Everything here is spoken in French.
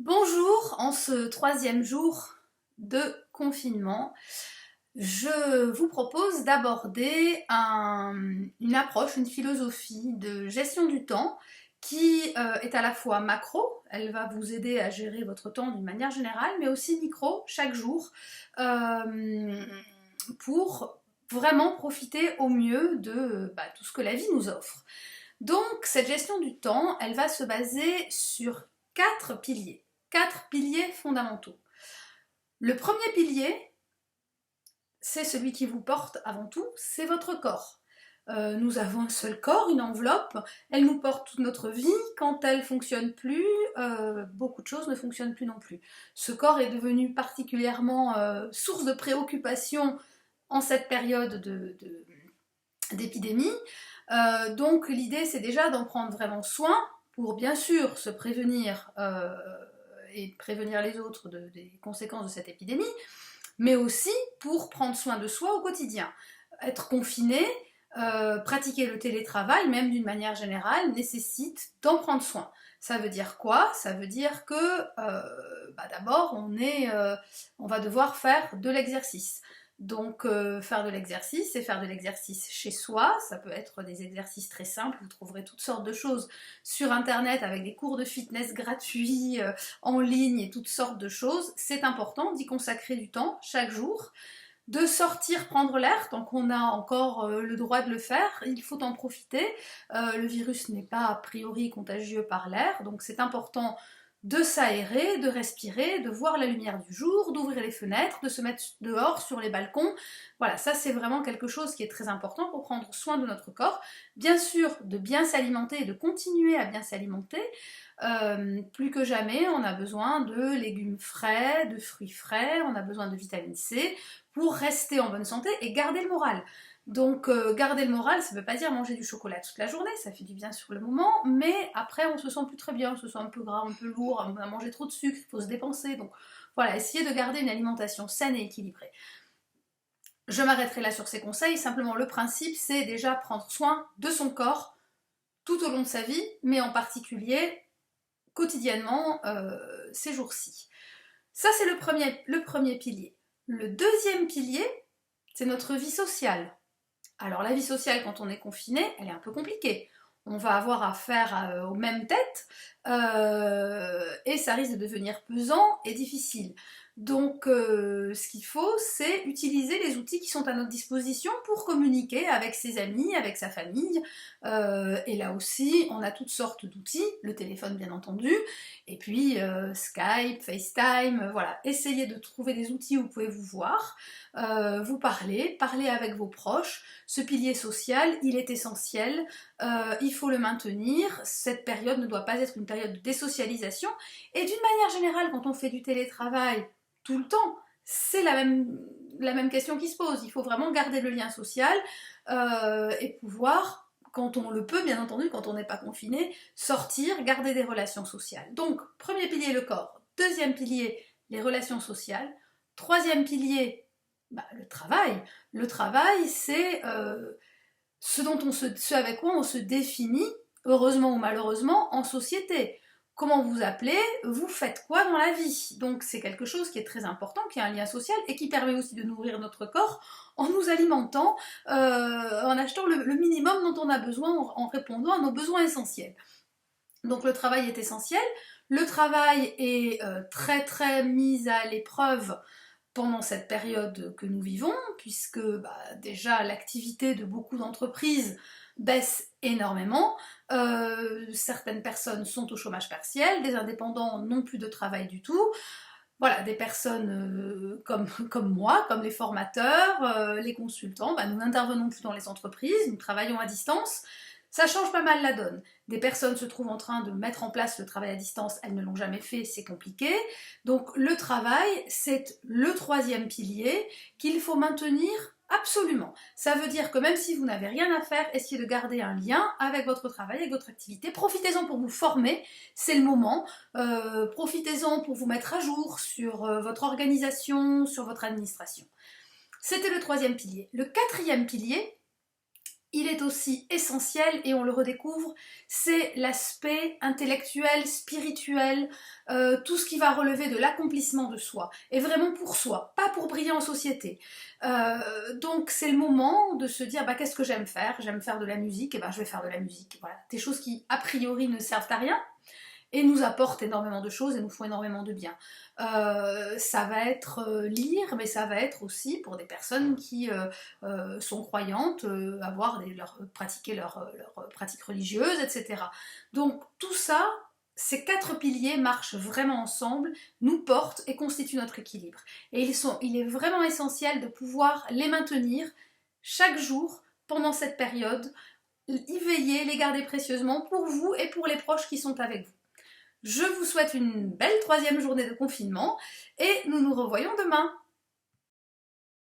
Bonjour, en ce troisième jour de confinement, je vous propose d'aborder une approche, une philosophie de gestion du temps qui est à la fois macro, elle va vous aider à gérer votre temps d'une manière générale, mais aussi micro, chaque jour, euh, pour vraiment profiter au mieux de tout ce que la vie nous offre. Donc, cette gestion du temps, elle va se baser sur quatre piliers fondamentaux. Le premier pilier, c'est celui qui vous porte avant tout, c'est votre corps. Nous avons un seul corps, une enveloppe, elle nous porte toute notre vie. Quand elle fonctionne plus, beaucoup de choses ne fonctionnent plus non plus. Ce corps est devenu particulièrement source de préoccupation en cette période d'épidémie. Donc l'idée, c'est déjà d'en prendre vraiment soin pour bien sûr se prévenir et prévenir les autres des conséquences de cette épidémie, mais aussi pour prendre soin de soi au quotidien. Être confiné, pratiquer le télétravail, même d'une manière générale, nécessite d'en prendre soin. Ça veut dire quoi? Ça veut dire que d'abord on va devoir faire de l'exercice. Donc faire de l'exercice, c'est faire de l'exercice chez soi, ça peut être des exercices très simples, vous trouverez toutes sortes de choses sur internet avec des cours de fitness gratuits, en ligne et toutes sortes de choses. C'est important d'y consacrer du temps chaque jour, de sortir prendre l'air tant qu'on a encore le droit de le faire, il faut en profiter. Le virus n'est pas a priori contagieux par l'air, donc c'est important de s'aérer, de respirer, de voir la lumière du jour, d'ouvrir les fenêtres, de se mettre dehors sur les balcons. Voilà, ça c'est vraiment quelque chose qui est très important pour prendre soin de notre corps. Bien sûr, de bien s'alimenter et de continuer à bien s'alimenter. Plus que jamais, on a besoin de légumes frais, de fruits frais, on a besoin de vitamine C pour rester en bonne santé et garder le moral. Donc garder le moral, ça ne veut pas dire manger du chocolat toute la journée, ça fait du bien sur le moment, mais après on se sent plus très bien, on se sent un peu gras, un peu lourd, on a mangé trop de sucre, il faut se dépenser. Donc voilà, essayez de garder une alimentation saine et équilibrée. Je m'arrêterai là sur ces conseils, simplement le principe c'est déjà prendre soin de son corps tout au long de sa vie, mais en particulier quotidiennement ces jours-ci. Ça c'est le premier pilier. Le deuxième pilier, c'est notre vie sociale. Alors la vie sociale, quand on est confiné, elle est un peu compliquée. On va avoir affaire aux mêmes têtes et ça risque de devenir pesant et difficile. Donc ce qu'il faut, c'est utiliser les outils qui sont à notre disposition pour communiquer avec ses amis, avec sa famille. Et là aussi, on a toutes sortes d'outils, le téléphone bien entendu, et puis Skype, FaceTime, voilà. Essayez de trouver des outils où vous pouvez vous voir, vous parler avec vos proches. Ce pilier social, il est essentiel, il faut le maintenir. Cette période ne doit pas être une période de désocialisation. Et d'une manière générale, quand on fait du télétravail tout le temps, c'est la même question qui se pose. Il faut vraiment garder le lien social et pouvoir, quand on le peut, bien entendu, quand on n'est pas confiné, sortir, garder des relations sociales. Donc, premier pilier, le corps. Deuxième pilier, les relations sociales. Troisième pilier, le travail. Le travail, c'est ce avec quoi on se définit, heureusement ou malheureusement, en société. Comment vous appelez, vous faites quoi dans la vie. Donc c'est quelque chose qui est très important, qui a un lien social et qui permet aussi de nourrir notre corps en nous alimentant, en achetant le minimum dont on a besoin, en répondant à nos besoins essentiels. Donc le travail est essentiel. Le travail est très très mis à l'épreuve pendant cette période que nous vivons, puisque déjà l'activité de beaucoup d'entreprises baisse énormément, certaines personnes sont au chômage partiel, des indépendants n'ont plus de travail du tout, voilà, des personnes comme moi, comme les formateurs, les consultants, nous n'intervenons plus dans les entreprises, nous travaillons à distance. Ça change pas mal la donne. Des personnes se trouvent en train de mettre en place le travail à distance, elles ne l'ont jamais fait, c'est compliqué. Donc le travail, c'est le troisième pilier qu'il faut maintenir absolument. Ça veut dire que même si vous n'avez rien à faire, essayez de garder un lien avec votre travail, avec votre activité. Profitez-en pour vous former, c'est le moment. Profitez-en pour vous mettre à jour sur votre organisation, sur votre administration. C'était le troisième pilier. Le quatrième pilier, il est aussi essentiel, et on le redécouvre, c'est l'aspect intellectuel, spirituel, tout ce qui va relever de l'accomplissement de soi, et vraiment pour soi, pas pour briller en société. Donc c'est le moment de se dire, bah, qu'est-ce que j'aime faire de la musique, et ben je vais faire de la musique. Voilà, des choses qui a priori ne servent à rien, et nous apportent énormément de choses et nous font énormément de bien. Ça va être lire, mais ça va être aussi pour des personnes qui sont croyantes, pratiquer leur pratique religieuse, etc. Donc tout ça, ces 4 piliers marchent vraiment ensemble, nous portent et constituent notre équilibre. Et il est vraiment essentiel de pouvoir les maintenir chaque jour pendant cette période, y veiller, les garder précieusement pour vous et pour les proches qui sont avec vous. Je vous souhaite une belle 3e journée de confinement et nous nous revoyons demain.